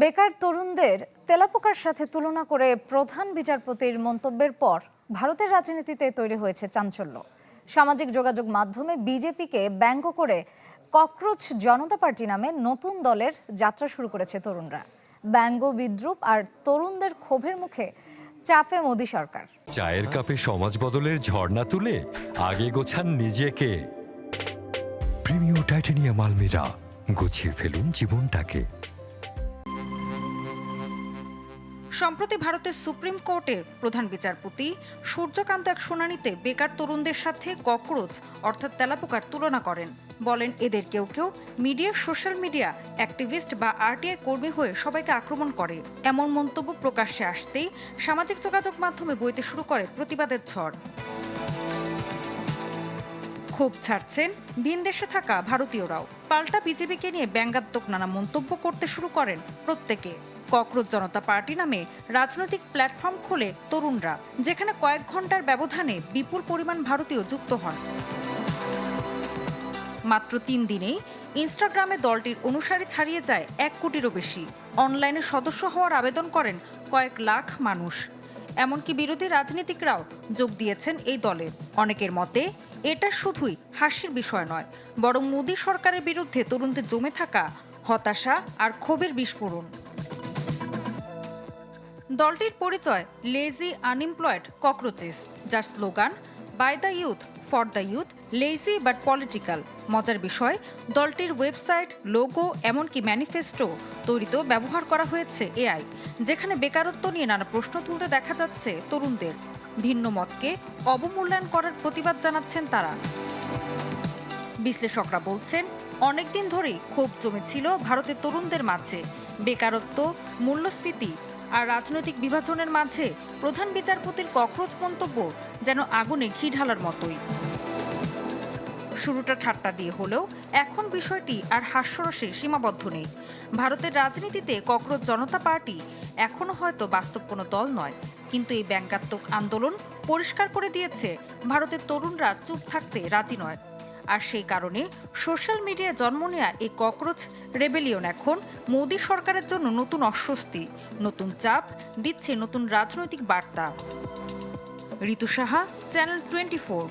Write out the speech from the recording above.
বেকার তরুণদের তেলাপোকার সাথে তুলনা করে প্রধান বিচারপতির মন্তব্যের পর ভারতের রাজনীতিতে তৈরি হয়েছে চাঞ্চল্য। সামাজিক যোগাযোগ মাধ্যমে বিজেপিকে ব্যঙ্গ করে ককরোচ জনতা পার্টি নামে নতুন দলের যাত্রা শুরু করেছে তরুণরা। ব্যঙ্গ, বিদ্রূপ আর তরুণদের ক্ষোভের মুখে চাপে মোদি সরকার। চায়ের কাপে সমাজ বদলের ঝর্ণা তুলে আগে গোছান নিজেকে। প্রিমিয়াম টাইটানিয়াম আলমিরা, গুছিয়ে ফেলুন জীবনটাকে। সম্প্রতি ভারতের সুপ্রিম কোর্টের প্রধান বিচারপতি সূর্যকান্ত এক শুনানিতে বেকার তরুণদের সাথে ককরোচ অর্থাৎ তেলাপোকার তুলনা করেন। বলেন, এদের কেউ কেউ মিডিয়া, সোশ্যাল মিডিয়া অ্যাক্টিভিস্ট বা আরটিআই কর্মী হয়ে সবাইকে আক্রমণ করে। এমন মন্তব্য প্রকাশ্যে আসতেই সামাজিক যোগাযোগ মাধ্যমে বইতে শুরু করে প্রতিবাদের ঝড়। ক্ষোভ ছাড়ছেন ভিন দেশে থাকা ভারতীয়রাও। পাল্টা বিজেপিকে নিয়ে ব্যঙ্গাত্মক নানা মন্তব্য করতে শুরু করেন প্রত্যেকে। ককরোচ জনতা পার্টি নামে রাজনৈতিক প্ল্যাটফর্ম খোলে তরুণরা, যেখানে কয়েক ঘন্টার ব্যবধানে বিপুল পরিমাণ ভারতীয় যুক্ত হন। মাত্র 3 দিনেই ইনস্টাগ্রামে দলটির অনুসারী ছাড়িয়ে যায় 1 কোটিরও বেশি। অনলাইনে সদস্য হওয়ার আবেদন করেন কয়েক লাখ মানুষ। এমনকি বিরোধী রাজনীতিকরাও যোগ দিয়েছেন এই দলে। অনেকের মতে এটা শুধুই হাসির বিষয় নয়, বরং মোদি সরকারের বিরুদ্ধে তরুণদের জমে থাকা হতাশা আর ক্ষোভের বিস্ফোরণ। দলটির পরিচয় লেজি আনএমপ্লয়েড ককরোচেস, যার slogan by the youth for the youth, lazy but political. মজার বিষয়, দলটির ওয়েবসাইট, লোগো, এমনকি ম্যানিফেস্টো তৈরিতেও ব্যবহার করা হয়েছে এআই, যেখানে বেকারত্ব নিয়ে নানা প্রশ্ন তুলতে দেখা যাচ্ছে তরুণদের। ভিন্ন মতকে অবমূল্যায়ন করার প্রতিবাদ জানাচ্ছেন তারা। বিশ্লেষকরা বলছেন, অনেকদিন ধরেই ক্ষোভ জমেছিল ভারতের তরুণদের মাঝে। বেকারত্ব, মূল্যস্ফীতি আর রাজনৈতিক বিভাজনের মাঝে প্রধান বিচারপতির ককরোচ মন্তব্য যেন আগুনে ঘি ঢালার মতোই। শুরুটা ঠাট্টা দিয়ে হলেও এখন বিষয়টি আর হাস্যরসে সীমাবদ্ধ নেই। ভারতের রাজনীতিতে ককরোচ জনতা পার্টি এখনো হয়তো বাস্তব কোনো দল নয়, কিন্তু এই ব্যঙ্গাত্মক আন্দোলন পরিষ্কার করে দিয়েছে ভারতের তরুণরা চুপ থাকতে রাজি নয়। আর সেই কারণে সোশ্যাল মিডিয়ায় জন্ম নেয়া এই ককরোচ রেবেলিয়ন এখন মোদি সরকারের জন্য নতুন অস্বস্তি, নতুন চাপ দিচ্ছে, নতুন রাজনৈতিক বার্তা। ঋতু সাহা, চ্যানেল 24।